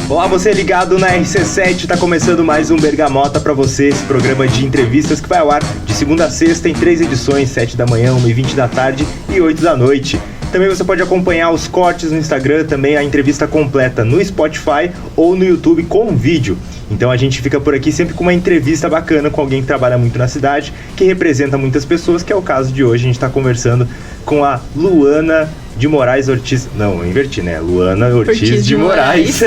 Olá, você ligado na RC7, tá começando mais um Bergamota pra você, esse programa de entrevistas que vai ao ar de segunda a sexta em 3 edições, 7 da manhã, 1h20 da tarde e 8 da noite. Também você pode acompanhar os cortes no Instagram, também a entrevista completa no Spotify ou no YouTube com vídeo. Então a gente fica por aqui sempre com uma entrevista bacana com alguém que trabalha muito na cidade, que representa muitas pessoas, que é o caso de hoje. A gente está conversando com a Luana de Moraes Ortiz. Não, eu inverti, né? Luana Ortiz de Moraes.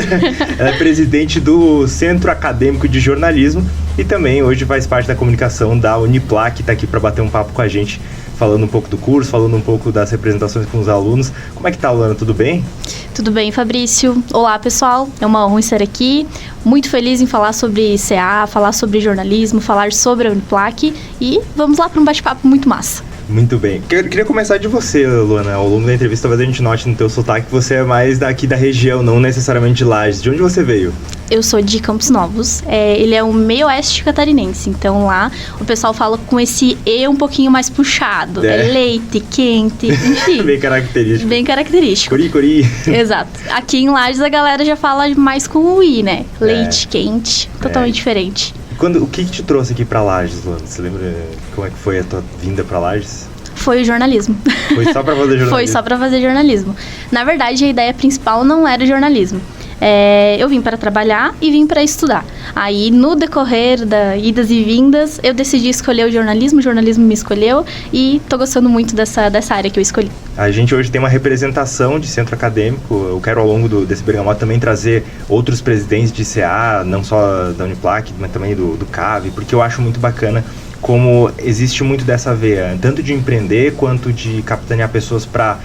Ela é presidente do Centro Acadêmico de Jornalismo e também hoje faz parte da comunicação da Uniplac, que está aqui para bater um papo com a gente, falando um pouco do curso, falando um pouco das representações com os alunos. Como é que tá, Luana? Tudo bem? Tudo bem, Fabrício. Olá, pessoal. É uma honra estar aqui. Muito feliz em falar sobre CA, falar sobre jornalismo, falar sobre a Uniplac e vamos lá para um bate-papo muito massa. Muito bem. Queria começar de você, Luana. Ao longo da entrevista, talvez a gente note no teu sotaque que você é mais daqui da região, não necessariamente de Lages. De onde você veio? Eu sou de Campos Novos. Ele é um meio oeste catarinense. Então lá o pessoal fala com esse E um pouquinho mais puxado. É leite, quente, enfim. Bem característico. Bem característico. Curi. Exato. Aqui em Lages a galera já fala mais com o I, né? Leite, quente, totalmente diferente. O que te trouxe aqui pra Lages, Luana? Você lembra como é que foi a tua vinda pra Lages? Foi o jornalismo. Foi só pra fazer jornalismo? Foi só pra fazer jornalismo. Na verdade, a ideia principal não era jornalismo. Eu vim para trabalhar e vim para estudar. Aí, no decorrer das idas e vindas, eu decidi escolher o jornalismo me escolheu e tô gostando muito dessa área que eu escolhi. A gente hoje tem uma representação de centro acadêmico. Eu quero, ao longo desse Bergamota, também trazer outros presidentes de CA, não só da Uniplac, mas também do CAV, porque eu acho muito bacana como existe muito dessa veia, tanto de empreender quanto de capitanear pessoas para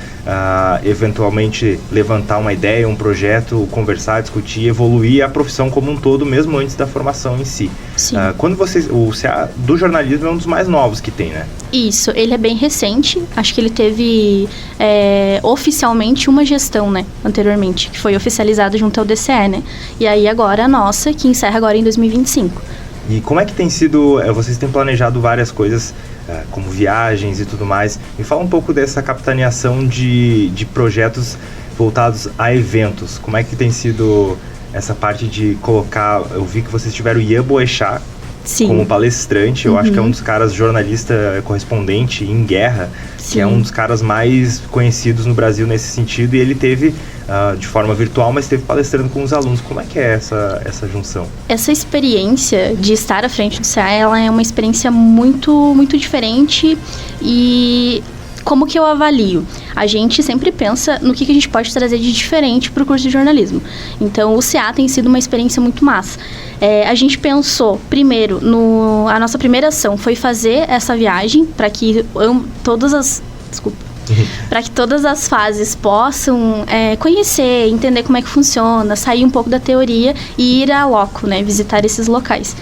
eventualmente levantar uma ideia, um projeto, conversar, discutir, evoluir a profissão como um todo, mesmo antes da formação em si. Sim. O CA do jornalismo é um dos mais novos que tem, né? Isso, ele é bem recente, acho que ele teve oficialmente uma gestão, né, anteriormente, que foi oficializada junto ao DCE, né, e aí agora a nossa, que encerra agora em 2025. E como é que tem sido, vocês têm planejado várias coisas, como viagens e tudo mais. Me fala um pouco dessa capitaneação de projetos voltados a eventos. Como é que tem sido essa parte de colocar... Eu vi que vocês tiveram o Ian Boechat como palestrante. Eu acho que é um dos caras, jornalista correspondente em guerra, que é um dos caras mais conhecidos no Brasil nesse sentido. E ele teve... de forma virtual, mas esteve palestrando com os alunos. Como é que é essa junção? Essa experiência de estar à frente do CA, ela é uma experiência muito, muito diferente. E como que eu avalio? A gente sempre pensa no que a gente pode trazer de diferente para o curso de jornalismo. Então, o CA tem sido uma experiência muito massa. A gente pensou, primeiro, a nossa primeira ação foi fazer essa viagem para que para que todas as fases possam conhecer, entender como é que funciona, sair um pouco da teoria e ir a loco, né, visitar esses locais.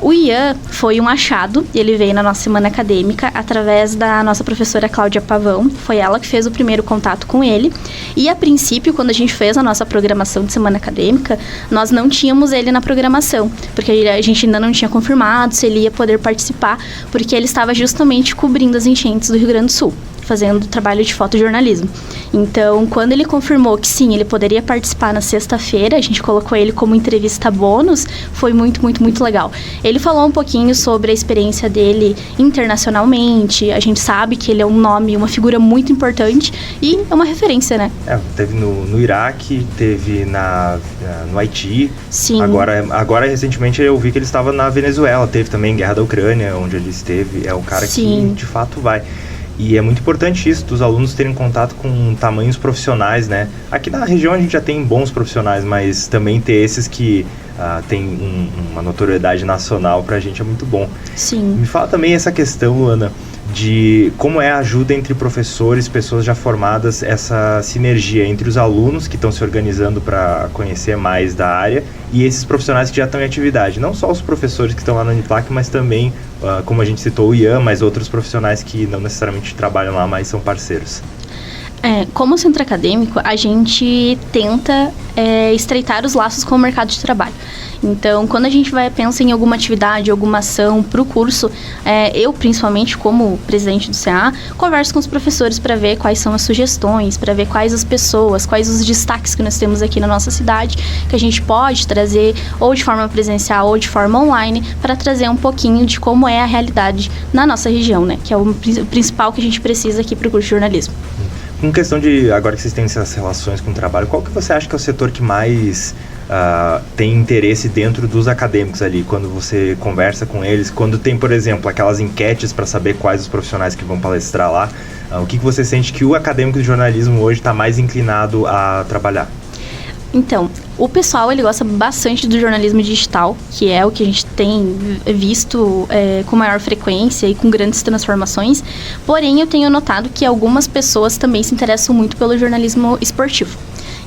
O Ian foi um achado, ele veio na nossa semana acadêmica através da nossa professora Cláudia Pavão, foi ela que fez o primeiro contato com ele, e a princípio, quando a gente fez a nossa programação de semana acadêmica, nós não tínhamos ele na programação, porque a gente ainda não tinha confirmado se ele ia poder participar, porque ele estava justamente cobrindo as enchentes do Rio Grande do Sul, fazendo trabalho de fotojornalismo. Então, quando ele confirmou que sim, ele poderia participar na sexta-feira, a gente colocou ele como entrevista bônus, foi muito, muito, muito legal. Ele falou um pouquinho sobre a experiência dele internacionalmente, a gente sabe que ele é um nome, uma figura muito importante e é uma referência, né? Teve no Iraque, teve no Haiti. Sim. Agora, recentemente, eu vi que ele estava na Venezuela, teve também Guerra da Ucrânia, onde ele esteve, é um cara que, de fato, vai... E é muito importante isso, dos alunos terem contato com tamanhos profissionais, né? Aqui na região a gente já tem bons profissionais, mas também ter esses que têm uma notoriedade nacional pra gente é muito bom. Sim. Me fala também essa questão, Luana, de como é a ajuda entre professores, pessoas já formadas, essa sinergia entre os alunos que estão se organizando para conhecer mais da área e esses profissionais que já estão em atividade. Não só os professores que estão lá na Uniplac, mas também, como a gente citou, o Ian, mas outros profissionais que não necessariamente trabalham lá, mas são parceiros. Como centro acadêmico, a gente tenta estreitar os laços com o mercado de trabalho. Então, quando a gente pensa em alguma atividade, alguma ação para o curso, eu, principalmente, como presidente do CA, converso com os professores para ver quais são as sugestões, para ver quais as pessoas, quais os destaques que nós temos aqui na nossa cidade, que a gente pode trazer ou de forma presencial ou de forma online, para trazer um pouquinho de como é a realidade na nossa região, né? Que é o principal que a gente precisa aqui para o curso de jornalismo. Com questão de, agora que vocês têm essas relações com o trabalho, qual que você acha que é o setor que mais tem interesse dentro dos acadêmicos ali, quando você conversa com eles, quando tem, por exemplo, aquelas enquetes para saber quais os profissionais que vão palestrar lá, o que você sente que o acadêmico de jornalismo hoje está mais inclinado a trabalhar? Então, o pessoal, ele gosta bastante do jornalismo digital, que é o que a gente tem visto com maior frequência e com grandes transformações. Porém, eu tenho notado que algumas pessoas também se interessam muito pelo jornalismo esportivo.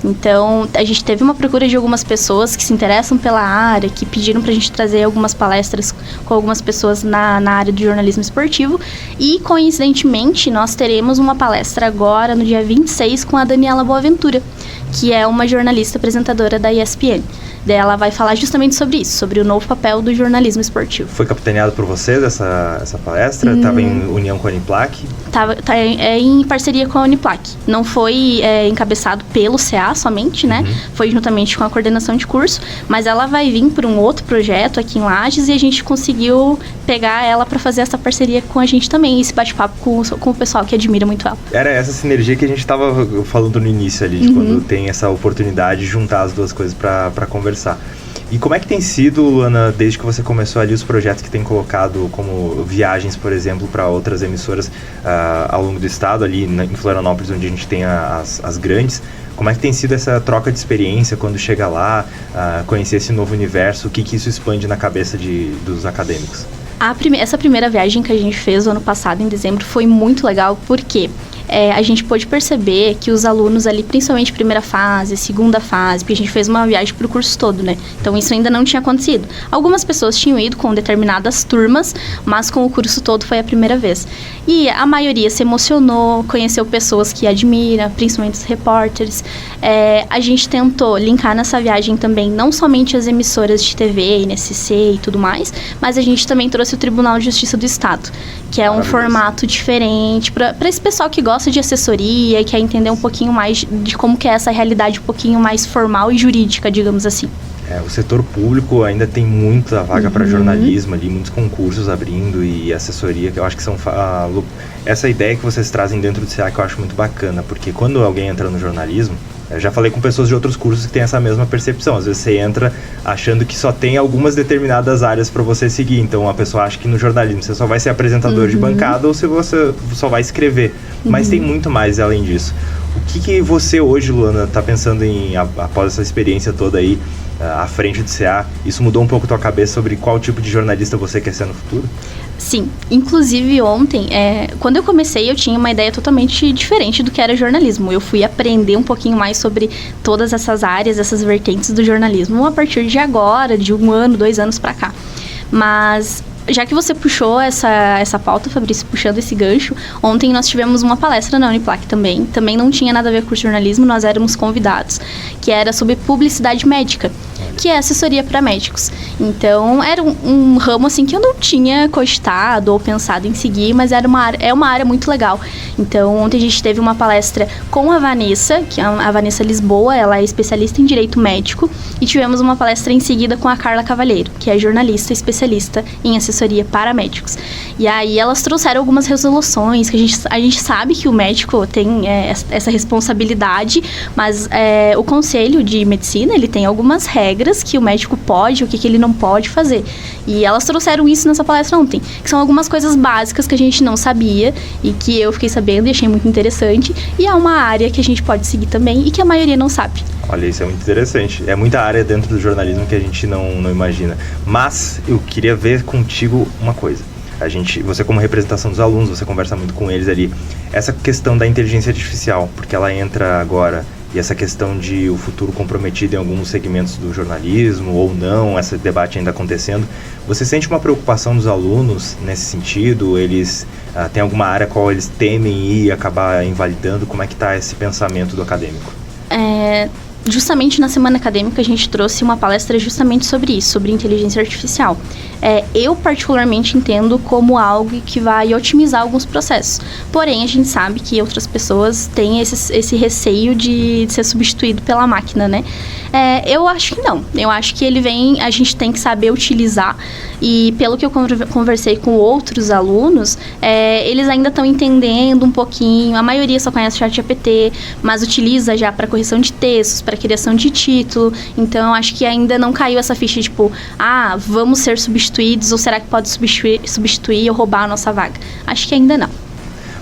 Então, a gente teve uma procura de algumas pessoas que se interessam pela área, que pediram pra gente trazer algumas palestras com algumas pessoas na área do jornalismo esportivo. E, coincidentemente, nós teremos uma palestra agora, no dia 26, com a Daniela Boaventura, que é uma jornalista apresentadora da ESPN. Ela vai falar justamente sobre isso, sobre o novo papel do jornalismo esportivo. Foi capitaneado por vocês essa palestra? Estava em união com a Uniplac? Tá em parceria com a Uniplac. Não foi encabeçado pelo CA somente, né? Foi juntamente com a coordenação de curso, mas ela vai vir por um outro projeto aqui em Lages e a gente conseguiu pegar ela para fazer essa parceria com a gente também, esse bate-papo com o pessoal que admira muito ela. Era essa sinergia que a gente estava falando no início ali, de quando tem essa oportunidade de juntar as duas coisas para conversar. E como é que tem sido, Luana, desde que você começou ali, os projetos que tem colocado como viagens, por exemplo, para outras emissoras ao longo do estado, ali em Florianópolis, onde a gente tem as grandes? Como é que tem sido essa troca de experiência quando chega lá, conhecer esse novo universo? O que isso expande na cabeça dos acadêmicos? Essa primeira viagem que a gente fez o ano passado, em dezembro, foi muito legal, porque a gente pôde perceber que os alunos ali, principalmente primeira fase, segunda fase, porque a gente fez uma viagem para o curso todo, né? Então isso ainda não tinha acontecido. Algumas pessoas tinham ido com determinadas turmas, mas com o curso todo foi a primeira vez. E a maioria se emocionou, conheceu pessoas que admira, principalmente os repórteres. A gente tentou linkar nessa viagem também não somente as emissoras de TV, INSC e tudo mais, mas a gente também trouxe o Tribunal de Justiça do Estado, que é um formato diferente para esse pessoal que gosta de assessoria e quer entender um pouquinho mais de como que é essa realidade um pouquinho mais formal e jurídica, digamos assim. O setor público ainda tem muita vaga para jornalismo ali, muitos concursos abrindo e assessoria, que eu acho que são... essa ideia que vocês trazem dentro do CA que eu acho muito bacana, porque quando alguém entra no jornalismo, eu já falei com pessoas de outros cursos que têm essa mesma percepção. Às vezes você entra achando que só tem algumas determinadas áreas para você seguir. Então a pessoa acha que no jornalismo você só vai ser apresentador de bancada ou se você só vai escrever. Mas tem muito mais além disso. O que você hoje, Luana, está pensando em, após essa experiência toda aí, à frente do CA, isso mudou um pouco a tua cabeça sobre qual tipo de jornalista você quer ser no futuro? Sim, inclusive ontem, quando eu comecei, eu tinha uma ideia totalmente diferente do que era jornalismo. Eu fui aprender um pouquinho mais sobre todas essas áreas, essas vertentes do jornalismo a partir de agora, de 1 ano, 2 anos pra cá. Mas já que você puxou essa pauta, Fabrício, puxando esse gancho, ontem nós tivemos uma palestra na Uniplac também não tinha nada a ver com curso de jornalismo, nós éramos convidados, que era sobre publicidade médica, que é assessoria para médicos. Então, era um ramo assim que eu não tinha cogitado ou pensado em seguir, mas é uma área muito legal. Então, ontem a gente teve uma palestra com a Vanessa, que é a Vanessa Lisboa, ela é especialista em direito médico, e tivemos uma palestra em seguida com a Carla Cavalheiro, que é jornalista especialista em assessoria para médicos. E aí elas trouxeram algumas resoluções, que a gente sabe que o médico tem essa responsabilidade, mas o Conselho de Medicina, ele tem algumas regras que o médico pode, o que ele não pode fazer. E elas trouxeram isso nessa palestra ontem, que são algumas coisas básicas que a gente não sabia e que eu fiquei sabendo e achei muito interessante. E é uma área que a gente pode seguir também e que a maioria não sabe. Olha, isso é muito interessante. É muita área dentro do jornalismo que a gente não imagina. Mas eu queria ver contigo uma coisa. Você como representação dos alunos, você conversa muito com eles ali. Essa questão da inteligência artificial, porque ela entra agora e essa questão de o futuro comprometido em alguns segmentos do jornalismo ou não, esse debate ainda acontecendo, você sente uma preocupação dos alunos nesse sentido? Eles têm alguma área qual eles temem ir e acabar invalidando? Como é que está esse pensamento do acadêmico? Justamente na semana acadêmica a gente trouxe uma palestra justamente sobre isso, sobre inteligência artificial. Eu particularmente entendo como algo que vai otimizar alguns processos. Porém, a gente sabe que outras pessoas têm esse receio de ser substituído pela máquina, né? Eu acho que não. Eu acho que a gente tem que saber utilizar. E pelo que eu conversei com outros alunos, eles ainda estão entendendo um pouquinho. A maioria só conhece o ChatGPT, mas utiliza já para correção de textos, para criação de título. Então, eu acho que ainda não caiu essa ficha, tipo, vamos ser substituídos, ou será que pode substituir ou roubar a nossa vaga? Acho que ainda não.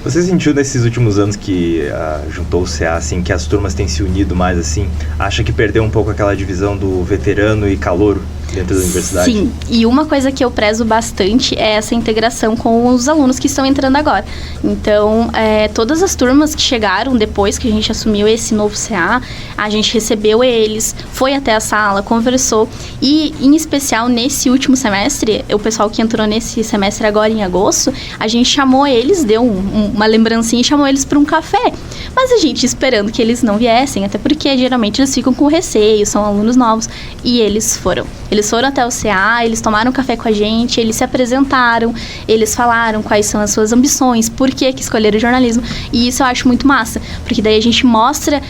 Você sentiu nesses últimos anos que juntou o CA, assim, que as turmas têm se unido mais, assim? Acha que perdeu um pouco aquela divisão do veterano e calouro dentro da universidade? Sim, e uma coisa que eu prezo bastante é essa integração com os alunos que estão entrando agora. Então, todas as turmas que chegaram depois que a gente assumiu esse novo CA, a gente recebeu eles, foi até a sala, conversou, e em especial nesse último semestre, o pessoal que entrou nesse semestre agora em agosto, a gente chamou eles, deu uma lembrancinha e chamou eles para um café. Mas a gente esperando que eles não viessem, até porque geralmente eles ficam com receio, são alunos novos, e eles foram. Eles foram até o CA, eles tomaram café com a gente, eles se apresentaram, eles falaram quais são as suas ambições, por que escolheram jornalismo, e isso eu acho muito massa, porque daí a gente mostra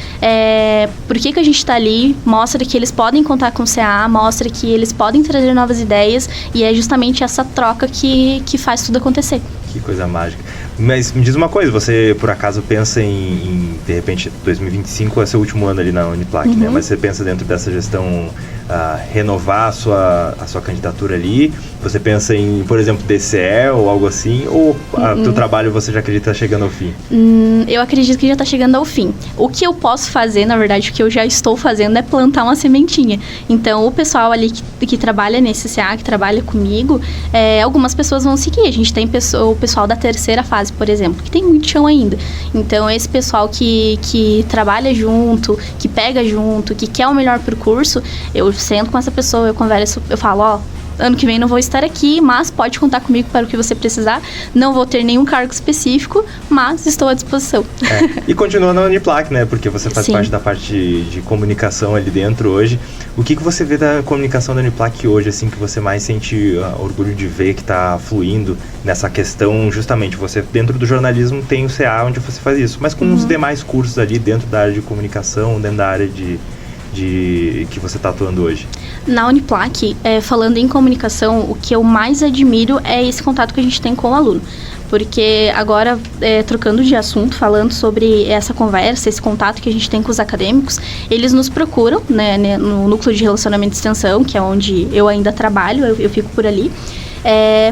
por que a gente está ali, mostra que eles podem contar com o CA, mostra que eles podem trazer novas ideias, e é justamente essa troca que faz tudo acontecer. Que coisa mágica. Mas me diz uma coisa, você por acaso pensa em de repente, 2025 é seu último ano ali na Uniplac, né? Mas você pensa dentro dessa gestão renovar a sua candidatura ali? Você pensa em, por exemplo, DCE ou algo assim? Ou o teu trabalho você já acredita chegando ao fim? Eu acredito que já está chegando ao fim. O que eu posso fazer, na verdade, o que eu já estou fazendo é plantar uma sementinha. Então, o pessoal ali que trabalha nesse CA, que trabalha comigo, algumas pessoas vão seguir. A gente tem o pessoal da terceira fase, por exemplo, que tem muito chão ainda. Então, esse pessoal que trabalha junto, que pega junto, que quer o melhor percurso, eu sento com essa pessoa, eu converso, eu falo, ano que vem não vou estar aqui, mas pode contar comigo para o que você precisar. Não vou ter nenhum cargo específico, mas estou à disposição. E continua na Uniplac, né? Porque você faz Sim. parte da parte de comunicação ali dentro hoje. O que você vê da comunicação da Uniplac hoje, assim, que você mais sente orgulho de ver que está fluindo nessa questão? Justamente, você dentro do jornalismo tem o CA onde você faz isso, mas com os demais cursos ali dentro da área de comunicação, dentro da área de que você está atuando hoje? Na Uniplac, falando em comunicação, o que eu mais admiro é esse contato que a gente tem com o aluno. Porque agora, trocando de assunto, falando sobre essa conversa, esse contato que a gente tem com os acadêmicos, eles nos procuram, né, no núcleo de relacionamento de extensão, que é onde eu ainda trabalho, eu fico por ali,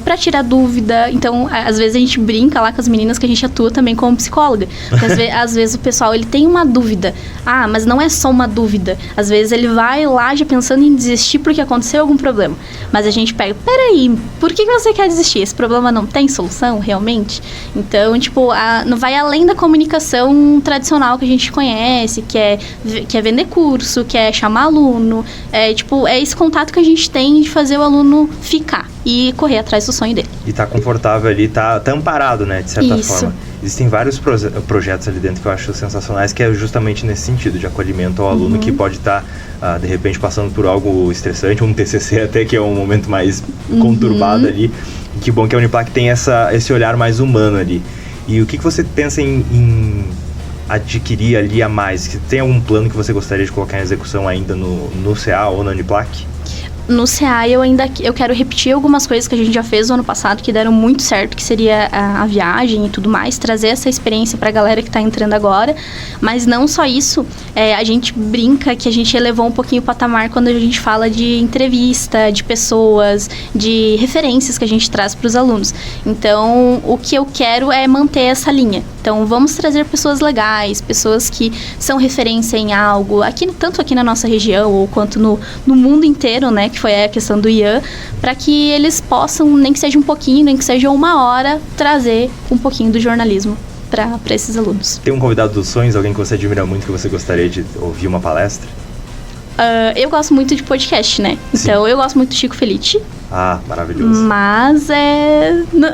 para tirar dúvida. Então, às vezes a gente brinca lá com as meninas que a gente atua também como psicóloga. Porque às vezes o pessoal, ele tem uma dúvida. Mas não é só uma dúvida. Às vezes ele vai lá já pensando em desistir porque aconteceu algum problema. Mas a gente pega, peraí, por que você quer desistir? Esse problema não tem solução, realmente? Então, não vai além da comunicação tradicional que a gente conhece, que é vender curso, que é chamar aluno. É esse contato que a gente tem de fazer o aluno ficar e correr atrás do sonho dele. E tá confortável ali, tá amparado, né, de certa forma. Existem vários projetos ali dentro que eu acho sensacionais, que é justamente nesse sentido, de acolhimento ao aluno que pode estar, de repente, passando por algo estressante, um TCC até, que é um momento mais conturbado ali. E que bom que a Uniplac tem esse olhar mais humano ali. E o que você pensa em adquirir ali a mais? Tem algum plano que você gostaria de colocar em execução ainda no CA ou na Uniplac? No CA eu quero repetir algumas coisas que a gente já fez no ano passado que deram muito certo, que seria a viagem e tudo mais, trazer essa experiência pra galera que tá entrando agora, mas não só isso, a gente brinca que a gente elevou um pouquinho o patamar quando a gente fala de entrevista, de pessoas, de referências que a gente traz pros alunos. Então, o que eu quero é manter essa linha. Então, vamos trazer pessoas legais, pessoas que são referência em algo, tanto aqui na nossa região, ou quanto no mundo inteiro, né, que foi a questão do IAN, para que eles possam, nem que seja um pouquinho, nem que seja uma hora, trazer um pouquinho do jornalismo para esses alunos. Tem um convidado dos sonhos, alguém que você admira muito, que você gostaria de ouvir uma palestra? Eu gosto muito de podcast, né? Então, eu gosto muito do Chico Felitti. Ah, maravilhoso. Mas,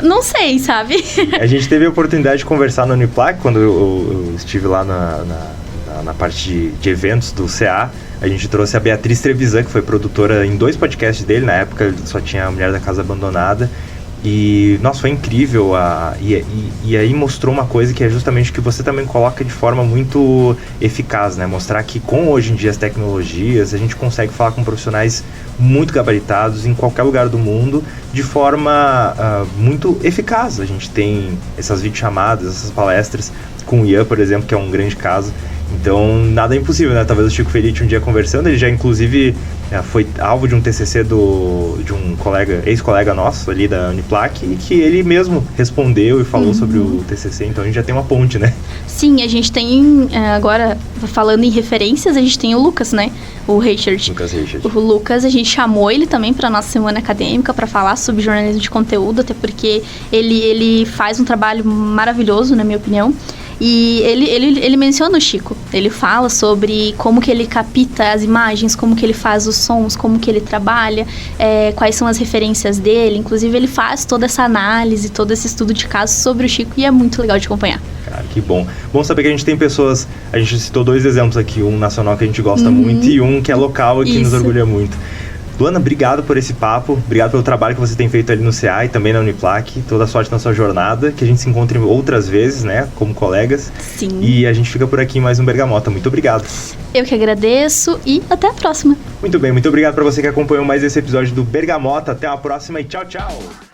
não sei, sabe? A gente teve a oportunidade de conversar no Uniplac, quando eu estive lá na parte de eventos do CA. A gente trouxe a Beatriz Trevisan, que foi produtora em 2 podcasts dele. Na época, só tinha a Mulher da Casa Abandonada. E, nossa, foi incrível. E aí mostrou uma coisa que é justamente que você também coloca de forma muito eficaz, né? Mostrar que com hoje em dia as tecnologias, a gente consegue falar com profissionais muito gabaritados em qualquer lugar do mundo de forma muito eficaz. A gente tem essas videochamadas, essas palestras com o Ian, por exemplo, que é um grande caso. Então, nada é impossível, né? Talvez o Chico Felitti um dia conversando, ele já inclusive foi alvo de um TCC de um ex-colega nosso ali da Uniplac, e que ele mesmo respondeu e falou sobre o TCC, então a gente já tem uma ponte, né? Sim, a gente tem, agora falando em referências, a gente tem o Lucas, né? O Richard. O Lucas, a gente chamou ele também para nossa semana acadêmica para falar sobre jornalismo de conteúdo, até porque ele faz um trabalho maravilhoso, na minha opinião. E ele menciona o Chico. Ele fala sobre como que ele capta as imagens, como que ele faz os sons, como que ele trabalha, quais são as referências dele. Inclusive, ele faz toda essa análise, todo esse estudo de caso sobre o Chico, e é muito legal de acompanhar. Cara, que bom. Bom saber que a gente tem pessoas... A gente citou 2 exemplos aqui, um nacional que a gente gosta muito e um que é local e que nos orgulha muito. Luana, obrigado por esse papo, obrigado pelo trabalho que você tem feito ali no CA e também na Uniplac. Toda sorte na sua jornada, que a gente se encontre outras vezes, né, como colegas. Sim. E a gente fica por aqui em mais um Bergamota. Muito obrigado. Eu que agradeço e até a próxima. Muito bem, muito obrigado para você que acompanhou mais esse episódio do Bergamota. Até a próxima e tchau, tchau.